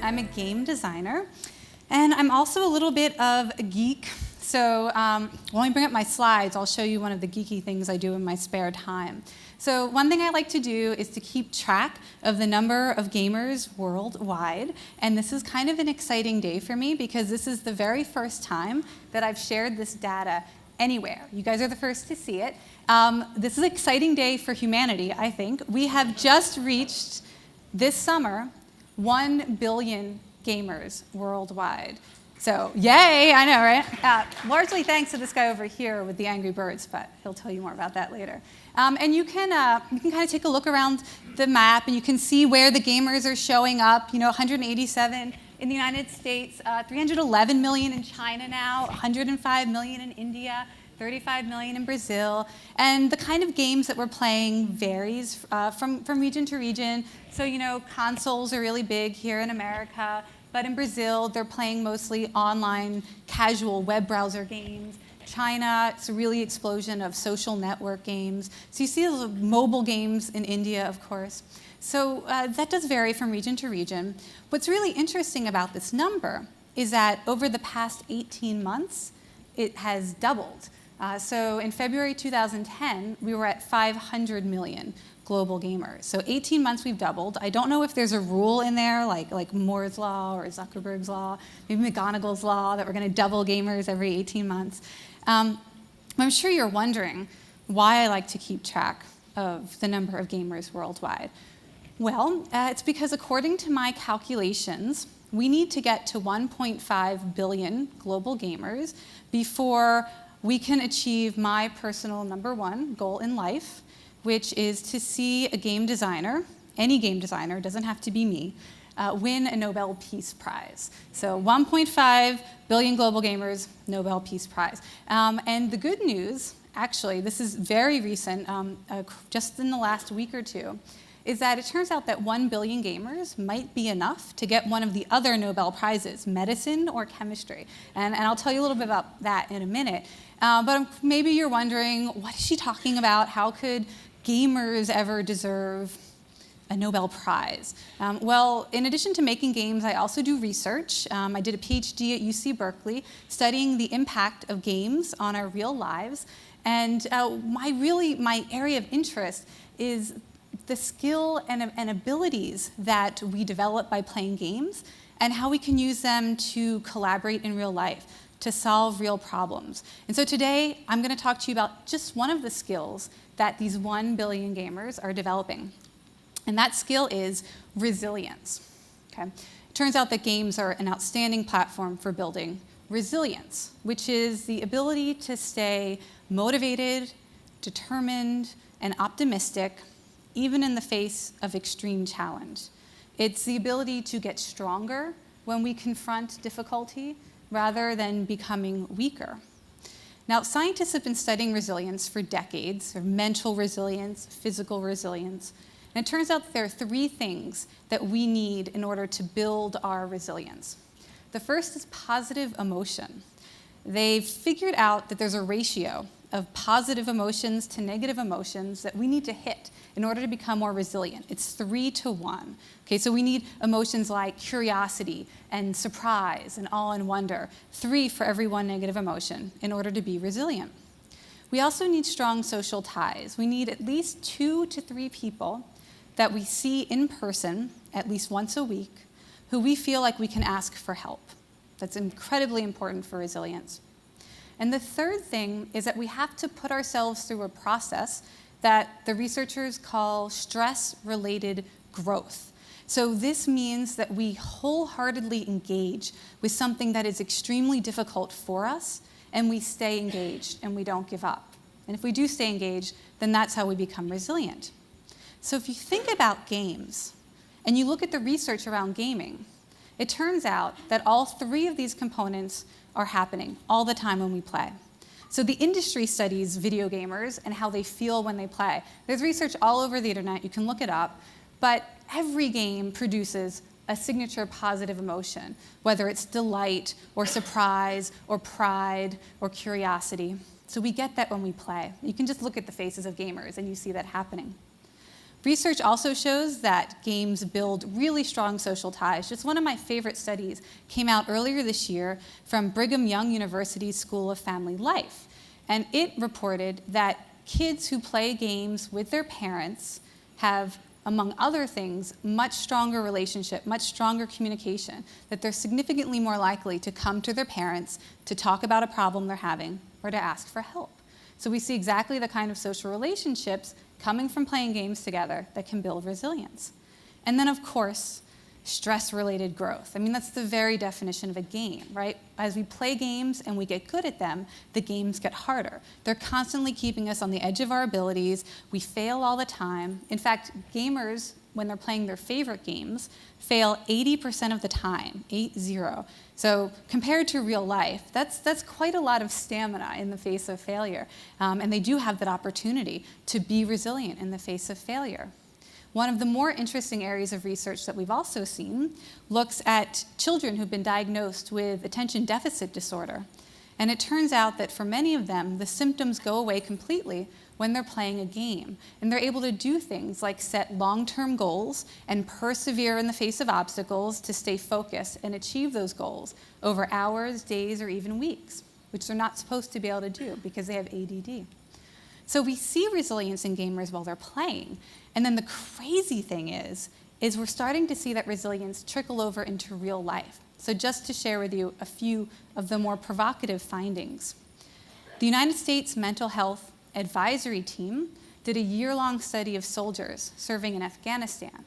I'm a game designer, and I'm also a little bit of a geek. So when I bring up my slides, I'll show you one of the geeky things I do in my spare time. So one thing I like to do is to keep track of the number of gamers worldwide. And this is kind of an exciting day for me because this is the very first time that I've shared this data anywhere. You guys are the first to see it. This is an exciting day for humanity, I think. We have just reached, this summer, 1 billion gamers worldwide. So, yay, I know, right? Largely thanks to this guy over here with the Angry Birds, but he'll tell you more about that later. And you can kind of take a look around the map, and you can see where the gamers are showing up. 187 in the United States, 311 million in China now, 105 million in India, 35 million in Brazil. And the kind of games that we're playing varies from region to region. So, consoles are really big here in America. But in Brazil, they're playing mostly online, casual web browser games. China, it's a really explosion of social network games. So you see those mobile games in India, of course. So that does vary from region to region. What's really interesting about this number is that over the past 18 months, it has doubled. So in February 2010, we were at 500 million global gamers. So 18 months we've doubled. I don't know if there's a rule in there like Moore's law or Zuckerberg's law, maybe McGonigal's law, that we're going to double gamers every 18 months. I'm sure you're wondering why I like to keep track of the number of gamers worldwide. Well, it's because according to my calculations, we need to get to 1.5 billion global gamers before we can achieve my personal #1 goal in life, which is to see a game designer, any game designer, doesn't have to be me, win a Nobel Peace Prize. So 1.5 billion global gamers, Nobel Peace Prize. And the good news, actually, this is very recent, just in the last week or two, is that it turns out that 1 billion gamers might be enough to get one of the other Nobel Prizes, medicine or chemistry. And I'll tell you a little bit about that in a minute. But maybe you're wondering, what is she talking about? How could gamers ever deserve a Nobel Prize? Well, in addition to making games, I also do research. I did a PhD at UC Berkeley studying the impact of games on our real lives. And my area of interest is the skill and abilities that we develop by playing games and how we can use them to collaborate in real life, to solve real problems. And so today, I'm going to talk to you about just one of the skills that these 1 billion gamers are developing. And that skill is resilience. Okay? It turns out that games are an outstanding platform for building resilience, which is the ability to stay motivated, determined, and optimistic, even in the face of extreme challenge. It's the ability to get stronger when we confront difficulty, rather than becoming weaker. Now, scientists have been studying resilience for decades, or mental resilience, physical resilience. And it turns out that there are 3 things that we need in order to build our resilience. The first is positive emotion. They've figured out that there's a ratio of positive emotions to negative emotions that we need to hit in order to become more resilient. It's 3 to 1. Okay, so we need emotions like curiosity and surprise and awe and wonder, 3 for every 1 negative emotion in order to be resilient. We also need strong social ties. We need at least 2 to 3 people that we see in person at least once a week who we feel like we can ask for help. That's incredibly important for resilience. And the third thing is that we have to put ourselves through a process that the researchers call stress-related growth. So this means that we wholeheartedly engage with something that is extremely difficult for us, and we stay engaged and we don't give up. And if we do stay engaged, then that's how we become resilient. So if you think about games and you look at the research around gaming, it turns out that all 3 of these components are happening all the time when we play. So the industry studies video gamers and how they feel when they play. There's research all over the internet, you can look it up, but every game produces a signature positive emotion, whether it's delight or surprise or pride or curiosity. So we get that when we play. You can just look at the faces of gamers and you see that happening. Research also shows that games build really strong social ties. Just one of my favorite studies came out earlier this year from Brigham Young University's School of Family Life. And it reported that kids who play games with their parents have, among other things, much stronger relationship, much stronger communication, that they're significantly more likely to come to their parents to talk about a problem they're having or to ask for help. So we see exactly the kind of social relationships coming from playing games together that can build resilience. And then, of course, stress-related growth. I mean, that's the very definition of a game, right? As we play games and we get good at them, the games get harder. They're constantly keeping us on the edge of our abilities. We fail all the time. In fact, gamers, when they're playing their favorite games, fail 80% of the time, 8-0. So compared to real life, that's quite a lot of stamina in the face of failure. And they do have that opportunity to be resilient in the face of failure. One of the more interesting areas of research that we've also seen looks at children who've been diagnosed with attention deficit disorder. And it turns out that for many of them, the symptoms go away completely when they're playing a game. And they're able to do things like set long-term goals and persevere in the face of obstacles to stay focused and achieve those goals over hours, days, or even weeks, which they're not supposed to be able to do because they have ADD. So we see resilience in gamers while they're playing. And then the crazy thing is we're starting to see that resilience trickle over into real life. So just to share with you a few of the more provocative findings. The United States Mental Health Advisory Team did a year-long study of soldiers serving in Afghanistan.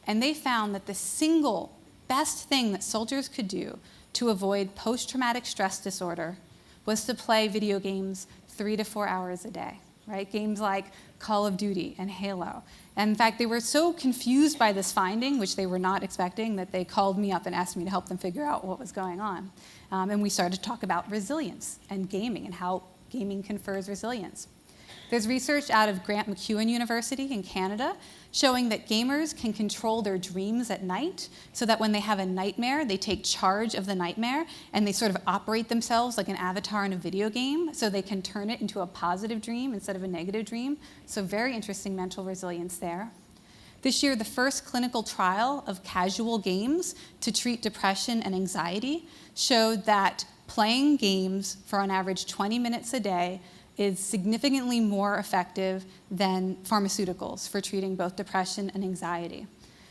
And they found that the single best thing that soldiers could do to avoid post-traumatic stress disorder was to play video games 3 to 4 hours a day. Right? Games like Call of Duty and Halo. And in fact, they were so confused by this finding, which they were not expecting, that they called me up and asked me to help them figure out what was going on. And we started to talk about resilience and gaming and how gaming confers resilience. There's research out of Grant MacEwan University in Canada showing that gamers can control their dreams at night so that when they have a nightmare, they take charge of the nightmare and they sort of operate themselves like an avatar in a video game so they can turn it into a positive dream instead of a negative dream. So very interesting mental resilience there. This year, the first clinical trial of casual games to treat depression and anxiety showed that playing games for on average 20 minutes a day is significantly more effective than pharmaceuticals for treating both depression and anxiety.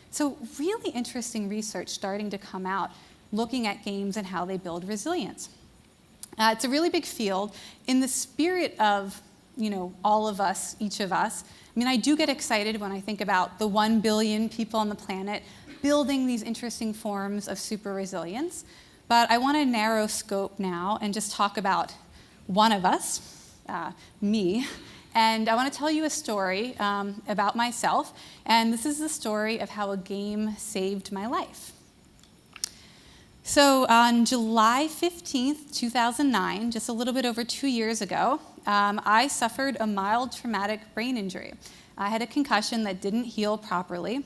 So really interesting research starting to come out looking at games and how they build resilience. It's a really big field. In the spirit of, all of us, each of us, I do get excited when I think about the 1 billion people on the planet building these interesting forms of super resilience. But I want to narrow scope now and just talk about one of us, me, and I want to tell you a story about myself, and this is the story of how a game saved my life. So on July 15th, 2009, just a little bit over 2 years ago, I suffered a mild traumatic brain injury. I had a concussion that didn't heal properly,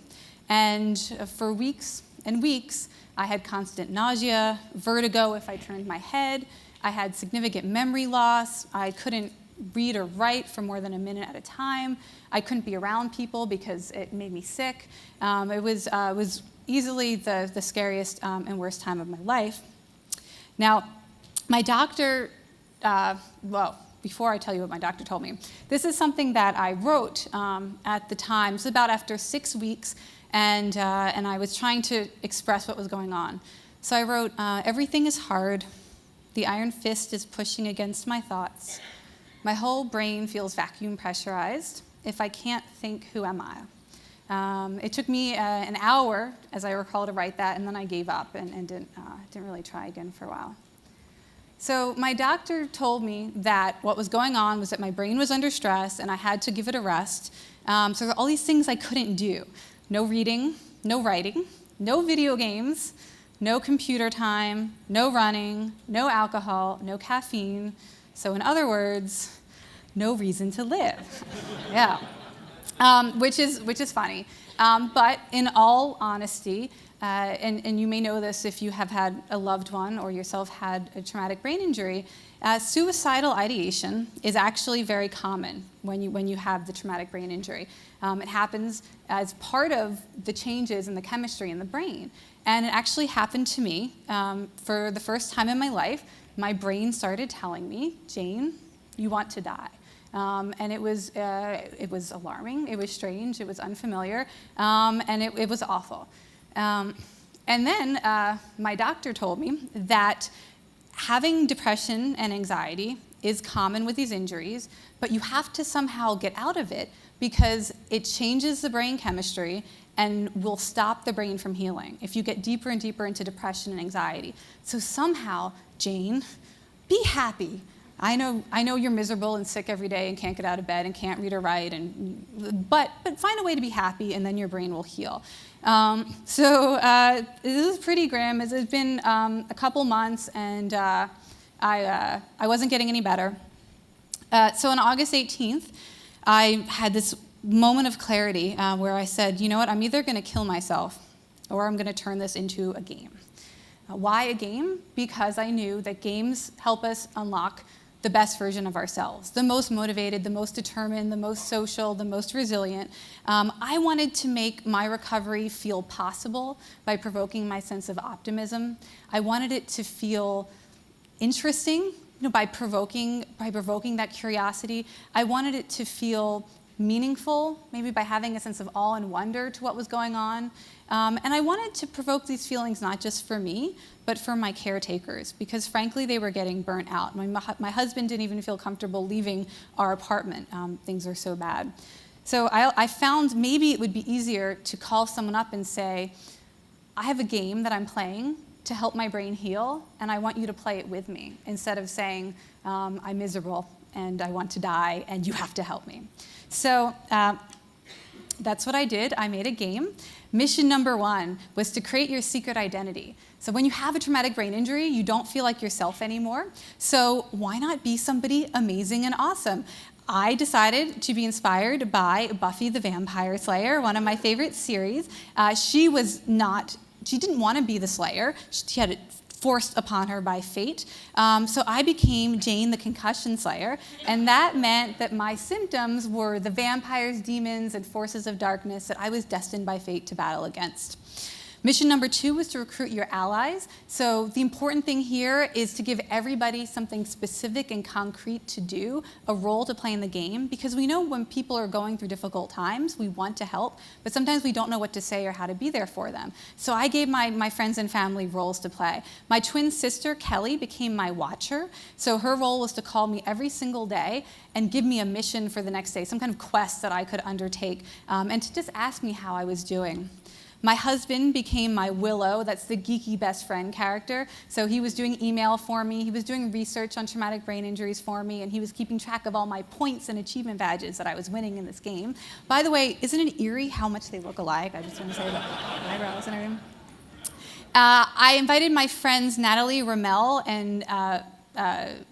and for weeks and weeks, I had constant nausea, vertigo if I turned my head. I had significant memory loss. I couldn't read or write for more than a minute at a time. I couldn't be around people because it made me sick. It was easily the scariest and worst time of my life. Now, my doctor, before I tell you what my doctor told me, this is something that I wrote at the time. It's about after 6 weeks, and I was trying to express what was going on. So I wrote, everything is hard. The iron fist is pushing against my thoughts. My whole brain feels vacuum pressurized. If I can't think, who am I? It took me an hour, as I recall, to write that, and then I gave up and didn't really try again for a while. So my doctor told me that what was going on was that my brain was under stress and I had to give it a rest. So there were all these things I couldn't do. No reading, no writing, no video games, no computer time, no running, no alcohol, no caffeine. So in other words, no reason to live. Yeah, which is funny. But in all honesty, and you may know this if you have had a loved one or yourself had a traumatic brain injury, suicidal ideation is actually very common when you have the traumatic brain injury. It happens as part of the changes in the chemistry in the brain. And it actually happened to me for the first time in my life. My brain started telling me, Jane, you want to die. And it was alarming, it was strange, it was unfamiliar, and it was awful. And then my doctor told me that having depression and anxiety is common with these injuries, but you have to somehow get out of it because it changes the brain chemistry and will stop the brain from healing if you get deeper and deeper into depression and anxiety. So somehow, Jane, be happy. I know you're miserable and sick every day and can't get out of bed and can't read or write, but find a way to be happy and then your brain will heal. So this is pretty grim. It's been a couple months and I wasn't getting any better. So on August 18th, I had this moment of clarity where I said, you know what, I'm either going to kill myself or I'm going to turn this into a game. Why a game? Because I knew that games help us unlock the best version of ourselves, the most motivated, the most determined, the most social, the most resilient. I wanted to make my recovery feel possible by provoking my sense of optimism. I wanted it to feel interesting, by provoking that curiosity. I wanted it to feel meaningful, maybe by having a sense of awe and wonder to what was going on. And I wanted to provoke these feelings not just for me, but for my caretakers, because frankly, they were getting burnt out. My husband didn't even feel comfortable leaving our apartment. Things are so bad. So I found maybe it would be easier to call someone up and say, I have a game that I'm playing to help my brain heal, and I want you to play it with me, instead of saying, I'm miserable and I want to die and you have to help me. So that's what I did. I made a game. Mission number 1 was to create your secret identity. So when you have a traumatic brain injury, you don't feel like yourself anymore. So why not be somebody amazing and awesome? I decided to be inspired by Buffy the Vampire Slayer, one of my favorite series. She didn't want to be the Slayer. She had it forced upon her by fate. So I became Jane the Concussion Slayer, and that meant that my symptoms were the vampires, demons, and forces of darkness that I was destined by fate to battle against. Mission number 2 was to recruit your allies. So the important thing here is to give everybody something specific and concrete to do, a role to play in the game, because we know when people are going through difficult times, we want to help, but sometimes we don't know what to say or how to be there for them. So I gave my friends and family roles to play. My twin sister, Kelly, became my watcher. So her role was to call me every single day and give me a mission for the next day, some kind of quest that I could undertake, and to just ask me how I was doing. My husband became my Willow, that's the geeky best friend character. So he was doing email for me, he was doing research on traumatic brain injuries for me, and he was keeping track of all my points and achievement badges that I was winning in this game. By the way, isn't it eerie how much they look alike? I just want to say that. Eyebrows and everything. I invited my friends Natalie, Ramel, and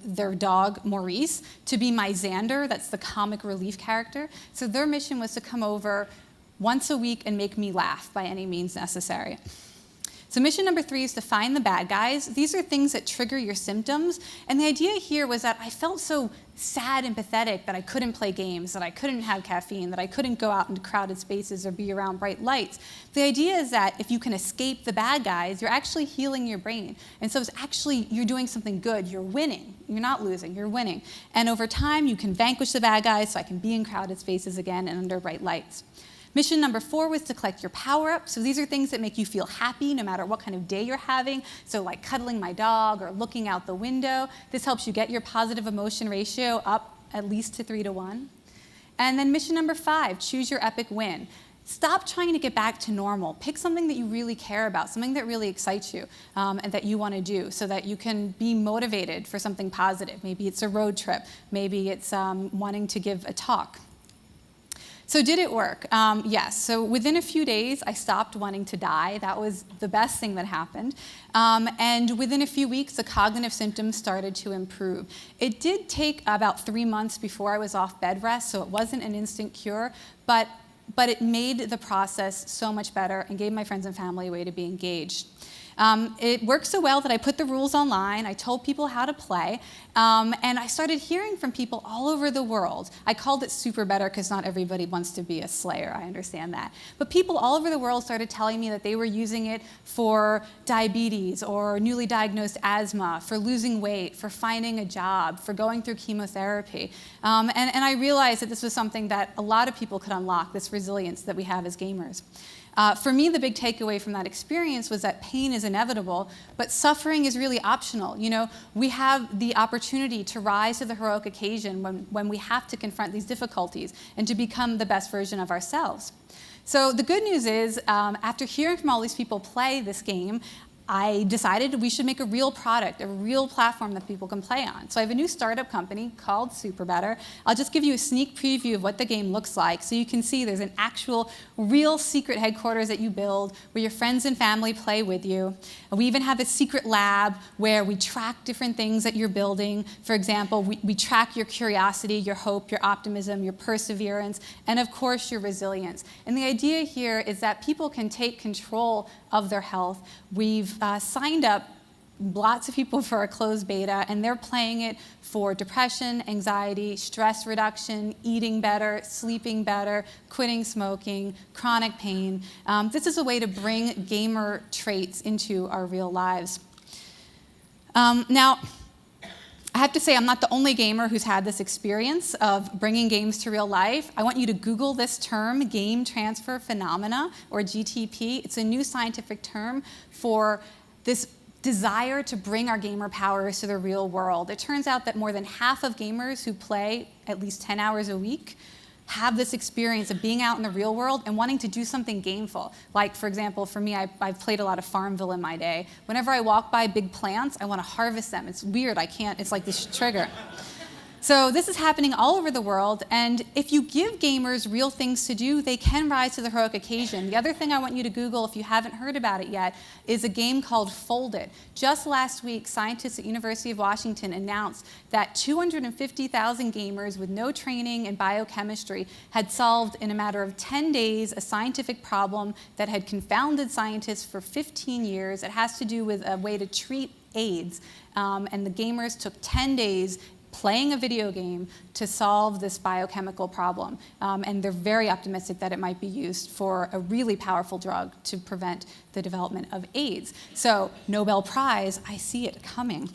their dog Maurice to be my Xander, that's the comic relief character. So their mission was to come over once a week and make me laugh by any means necessary. So mission number 3 is to find the bad guys. These are things that trigger your symptoms. And the idea here was that I felt so sad and pathetic that I couldn't play games, that I couldn't have caffeine, that I couldn't go out into crowded spaces or be around bright lights. The idea is that if you can escape the bad guys, you're actually healing your brain. And so it's actually, you're doing something good. You're winning. You're not losing. You're winning. And over time, you can vanquish the bad guys so I can be in crowded spaces again and under bright lights. Mission number 4 was to collect your power-ups. So these are things that make you feel happy no matter what kind of day you're having. So like cuddling my dog or looking out the window. This helps you get your positive emotion ratio up at least to 3-to-1. And then mission number 5, choose your epic win. Stop trying to get back to normal. Pick something that you really care about, something that really excites you and that you want to do so that you can be motivated for something positive. Maybe it's a road trip. Maybe it's wanting to give a talk. So did it work? Yes. So within a few days, I stopped wanting to die. That was the best thing that happened. And within a few weeks, the cognitive symptoms started to improve. It did take about 3 months before I was off bed rest, so it wasn't an instant cure. But but it made the process so much better and gave my friends and family a way to be engaged. It worked so well that I put the rules online, I told people how to play, and I started hearing from people all over the world. I called it SuperBetter because not everybody wants to be a slayer, I understand that. But people all over the world started telling me that they were using it for diabetes or newly diagnosed asthma, for losing weight, for finding a job, for going through chemotherapy. And I realized that this was something that a lot of people could unlock, this resilience that we have as gamers. For me, the big takeaway from that experience was that pain is inevitable, but suffering is really optional. You know, we have the opportunity to rise to the heroic occasion when we have to confront these difficulties and to become the best version of ourselves. So the good news is, after hearing from all these people play this game, I decided we should make a real product, a real platform that people can play on. So I have a new startup company called SuperBetter. I'll just give you a sneak preview of what the game looks like so you can see there's an actual, real secret headquarters that you build where your friends and family play with you. And we even have a secret lab where we track different things that you're building. For example, we track your curiosity, your hope, your optimism, your perseverance, and of course your resilience. And the idea here is that people can take control of their health. We've signed up lots of people for a closed beta, and they're playing it for depression, anxiety, stress reduction, eating better, sleeping better, quitting smoking, chronic pain. This is a way to bring gamer traits into our real lives. Now, I have to say I'm not the only gamer who's had this experience of bringing games to real life. I want you to Google this term, game transfer phenomena, or GTP. It's a new scientific term for this desire to bring our gamer powers to the real world. It turns out that more than half of gamers who play at least 10 hours a week have this experience of being out in the real world and wanting to do something gameful. Like, for example, for me, I've played a lot of Farmville in my day. Whenever I walk by big plants, I want to harvest them. It's weird, I can't, it's like this trigger. So this is happening all over the world, and if you give gamers real things to do, they can rise to the heroic occasion. The other thing I want you to Google, if you haven't heard about it yet, is a game called Folded. Just last week, scientists at University of Washington announced that 250,000 gamers with no training in biochemistry had solved in a matter of 10 days a scientific problem that had confounded scientists for 15 years. It has to do with a way to treat AIDS, and the gamers took 10 days playing a video game to solve this biochemical problem. And they're very optimistic that it might be used for a really powerful drug to prevent the development of AIDS. So, Nobel Prize, I see it coming.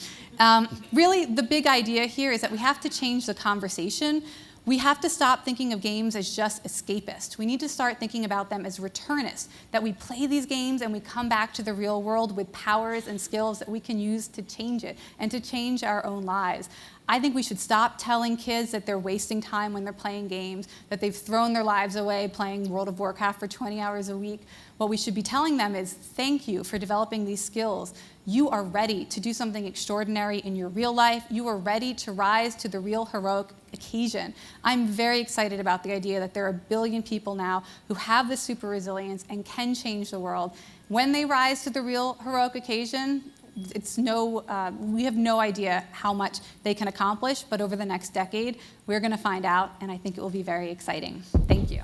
Really, the big idea here is that we have to change the conversation. We have to stop thinking of games as just escapist. We need to start thinking about them as returnist, that we play these games and we come back to the real world with powers and skills that we can use to change it and to change our own lives. I think we should stop telling kids that they're wasting time when they're playing games, that they've thrown their lives away playing World of Warcraft for 20 hours a week. What we should be telling them is, thank you for developing these skills. You are ready to do something extraordinary in your real life. You are ready to rise to the real heroic occasion. I'm very excited about the idea that there are 1 billion people now who have this super resilience and can change the world. When they rise to the real heroic occasion, we have no idea how much they can accomplish, but over the next decade, we're going to find out, and I think it will be very exciting. Thank you.